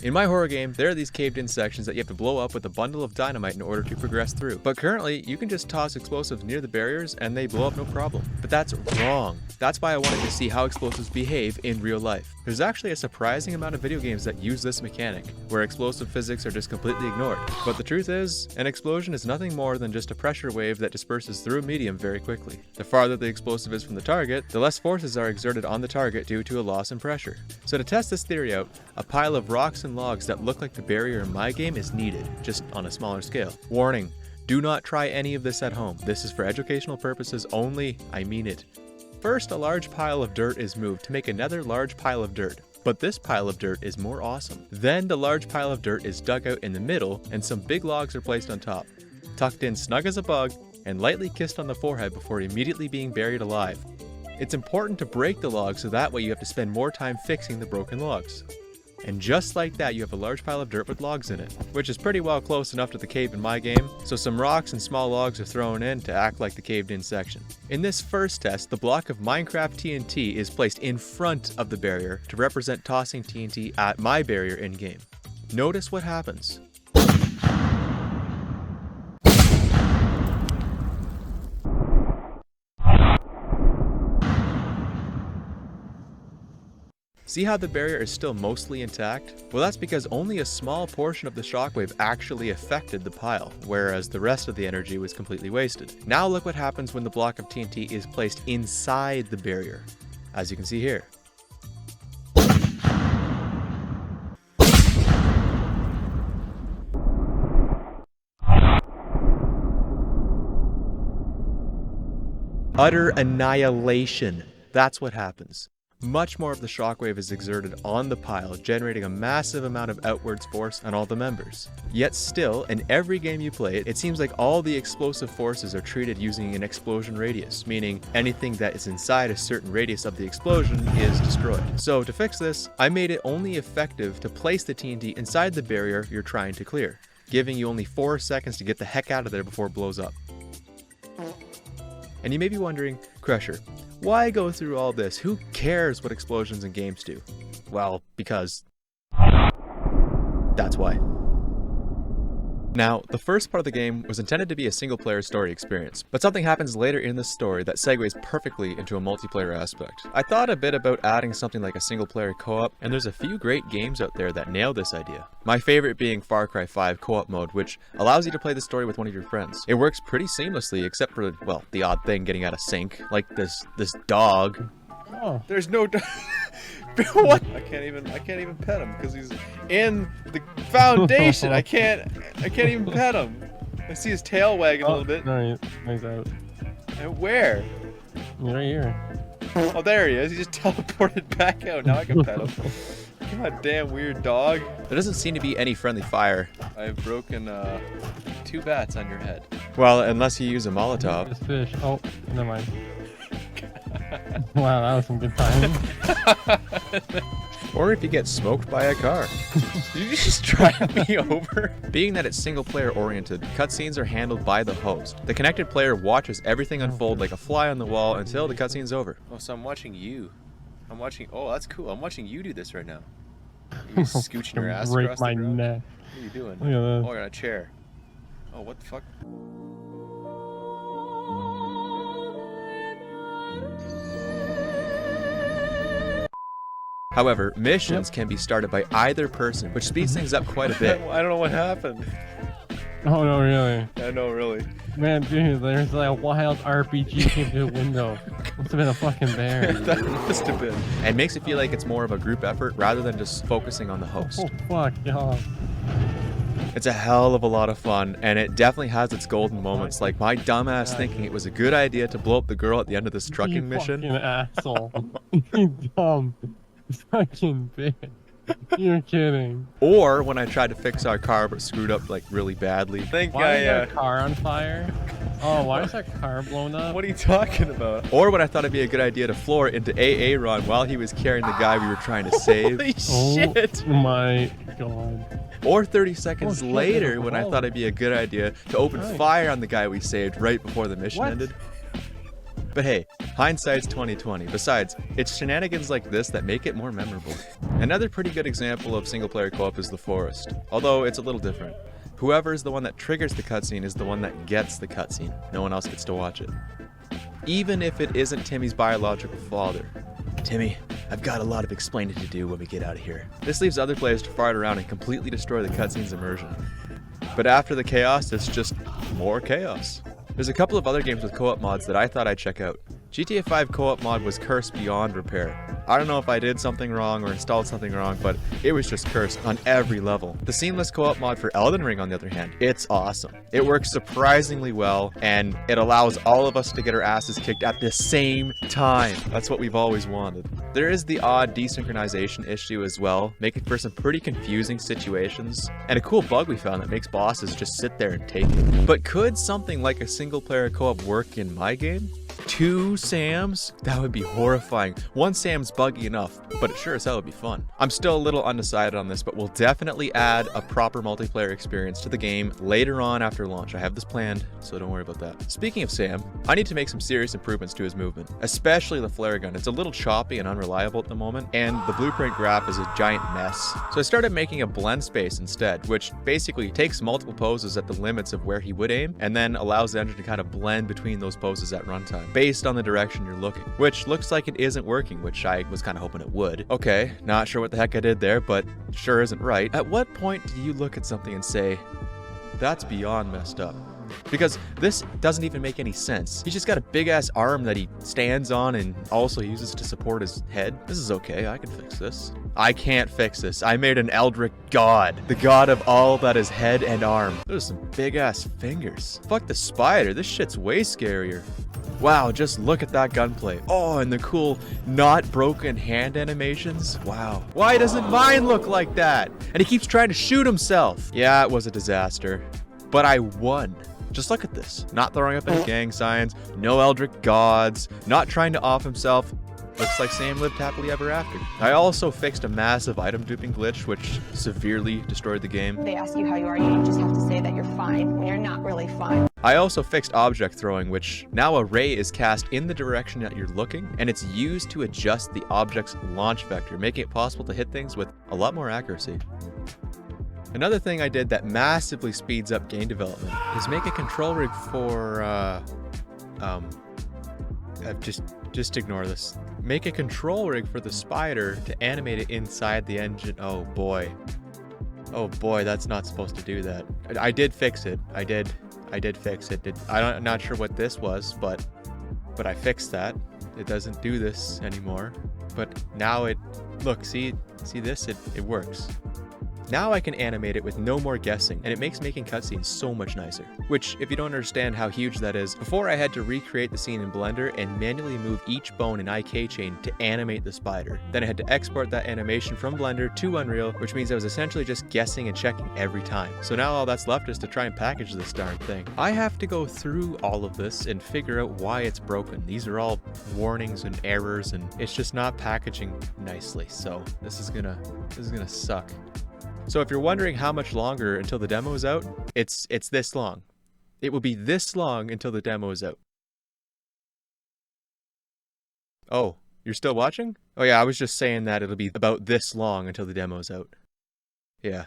In my horror game, there are these caved-in sections that you have to blow up with a bundle of dynamite in order to progress through. But currently, you can just toss explosives near the barriers and they blow up no problem. But that's wrong. That's why I wanted to see how explosives behave in real life. There's actually a surprising amount of video games that use this mechanic, where explosive physics are just completely ignored. But the truth is, an explosion is nothing more than just a pressure wave that disperses through a medium very quickly. The farther the explosive is from the target, the less forces are exerted on the target due to a loss in pressure. So to test this theory out, a pile of rocks and logs that look like the barrier in my game is needed, just on a smaller scale. Warning, do not try any of this at home. This is for educational purposes only, I mean it. First, a large pile of dirt is moved to make another large pile of dirt. But this pile of dirt is more awesome. Then the large pile of dirt is dug out in the middle and some big logs are placed on top, tucked in snug as a bug and lightly kissed on the forehead before immediately being buried alive. It's important to break the logs so that way you have to spend more time fixing the broken logs. And just like that, you have a large pile of dirt with logs in it, which is pretty well close enough to the cave in my game, so some rocks and small logs are thrown in to act like the caved in section. In this first test, the block of Minecraft TNT is placed in front of the barrier to represent tossing TNT at my barrier in game. Notice what happens. See how the barrier is still mostly intact? Well, that's because only a small portion of the shockwave actually affected the pile, whereas the rest of the energy was completely wasted. Now look what happens when the block of TNT is placed inside the barrier, as you can see here. Utter annihilation. That's what happens. Much more of the shockwave is exerted on the pile, generating a massive amount of outwards force on all the members. Yet still, in every game you play, it seems like all the explosive forces are treated using an explosion radius, meaning anything that is inside a certain radius of the explosion is destroyed. So to fix this, I made it only effective to place the TNT inside the barrier you're trying to clear, giving you only 4 seconds to get the heck out of there before it blows up. And you may be wondering, Crusher, why go through all this? Who cares what explosions in games do? Well, because that's why. Now, the first part of the game was intended to be a single-player story experience, but something happens later in the story that segues perfectly into a multiplayer aspect. I thought a bit about adding something like a single-player co-op, and there's a few great games out there that nail this idea. My favorite being Far Cry 5 co-op mode, which allows you to play the story with one of your friends. It works pretty seamlessly, except for, well, the odd thing getting out of sync, like this dog. Oh. There's no dog. What? I can't even pet him because he's in the foundation. I can't even pet him. I see his tail wagging a little bit. No, he's out. And where? He's right here. Oh, there he is. He just teleported back out. Now I can pet him. God damn weird dog. There doesn't seem to be any friendly fire. I've broken 2 bats on your head. Well, unless you use a Molotov. This fish. Oh, never mind. Wow, that was some good timing. Or if you get smoked by a car. Did you just drive me over? Being that it's single player oriented, cutscenes are handled by the host. The connected player watches everything unfold like a fly on the wall until the cutscene's over. Oh, so I'm watching you. Oh, that's cool. I'm watching you do this right now. You're scooching your ass across the ground. Neck. What are you doing? Look at this. Oh, you're on a chair. Oh, what the fuck? However, missions can be started by either person, which speeds things up quite a bit. I don't know what happened. Oh no, really? I know, really. Man, dude, there's like a wild RPG came through the window. Must have been a fucking bear. That must have been. And makes it feel like it's more of a group effort rather than just focusing on the host. Oh fuck, yeah. It's a hell of a lot of fun, and it definitely has its golden moments, like my dumbass thinking it was a good idea to blow up the girl at the end of this trucking mission. You fucking asshole. You dumb fucking bitch. You're kidding. Or when I tried to fix our car but screwed up like really badly. Why is that car on fire? Oh, why is that car blown up? What are you talking about? Or when I thought it'd be a good idea to floor it into AA Ron while he was carrying the guy we were trying to save. Holy shit! Oh my god. Or 30 seconds later when I thought it'd be a good idea to open fire on the guy we saved right before the mission ended. But hey, Hindsight's 2020. Besides, it's shenanigans like this that make it more memorable. Another pretty good example of single-player co-op is The Forest, although it's a little different. Whoever is the one that triggers the cutscene is the one that gets the cutscene. No one else gets to watch it. Even if it isn't Timmy's biological father. Timmy, I've got a lot of explaining to do when we get out of here. This leaves other players to fart around and completely destroy the cutscene's immersion. But after the chaos, it's just more chaos. There's a couple of other games with co-op mods that I thought I'd check out. GTA 5 co-op mod was cursed beyond repair. I don't know if I did something wrong or installed something wrong, but it was just cursed on every level. The seamless co-op mod for Elden Ring, on the other hand, it's awesome. It works surprisingly well, and it allows all of us to get our asses kicked at the same time. That's what we've always wanted. There is the odd desynchronization issue as well, making for some pretty confusing situations, and a cool bug we found that makes bosses just sit there and take it. But could something like a single-player co-op work in my game? 2 Sams? That would be horrifying. 1 Sam's buggy enough, but it sure as hell would be fun. I'm still a little undecided on this, but we'll definitely add a proper multiplayer experience to the game later on after launch. I have this planned, so don't worry about that. Speaking of Sam, I need to make some serious improvements to his movement, especially the flare gun. It's a little choppy and unreliable at the moment, and the blueprint graph is a giant mess. So I started making a blend space instead, which basically takes multiple poses at the limits of where he would aim, and then allows the engine to kind of blend between those poses at runtime, based on the direction you're looking, which looks like it isn't working, which I was kind of hoping it would. Okay, not sure what the heck I did there, but sure isn't right. At what point do you look at something and say, that's beyond messed up? Because this doesn't even make any sense. He's just got a big ass arm that he stands on and also uses to support his head. This is okay, I can fix this. I can't fix this. I made an Eldritch god. The god of all that is head and arm. Those are some big ass fingers. Fuck the spider, this shit's way scarier. Wow, just look at that gunplay. Oh, and the cool not broken hand animations. Wow. Why doesn't mine look like that? And he keeps trying to shoot himself. Yeah, it was a disaster. But I won. Just look at this. Not throwing up any gang signs, no Eldritch gods, not trying to off himself. Looks like Sam lived happily ever after. I also fixed a massive item duping glitch, which severely destroyed the game. They ask you how you are, you just have to say that you're fine when you're not really fine. I also fixed object throwing, which now a ray is cast in the direction that you're looking, and it's used to adjust the object's launch vector, making it possible to hit things with a lot more accuracy. Another thing I did that massively speeds up game development is make a control rig for, just ignore this. Make a control rig for the spider to animate it inside the engine. Oh boy. Oh boy, that's not supposed to do that. I did fix it. I did fix it. I'm not sure what this was, but I fixed that. It doesn't do this anymore. But now look, see this? It works. Now I can animate it with no more guessing, and it makes making cutscenes so much nicer. Which, if you don't understand how huge that is, before I had to recreate the scene in Blender and manually move each bone in IK chain to animate the spider. Then I had to export that animation from Blender to Unreal, which means I was essentially just guessing and checking every time. So now all that's left is to try and package this darn thing. I have to go through all of this and figure out why it's broken. These are all warnings and errors, and it's just not packaging nicely. So this is gonna suck. So if you're wondering how much longer until the demo is out, it's this long. It will be this long until the demo is out. Oh, you're still watching? Oh yeah, I was just saying that it'll be about this long until the demo is out. Yeah.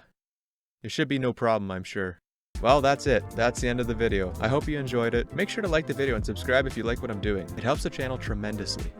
There should be no problem, I'm sure. Well, that's it. That's the end of the video. I hope you enjoyed it. Make sure to like the video and subscribe if you like what I'm doing. It helps the channel tremendously.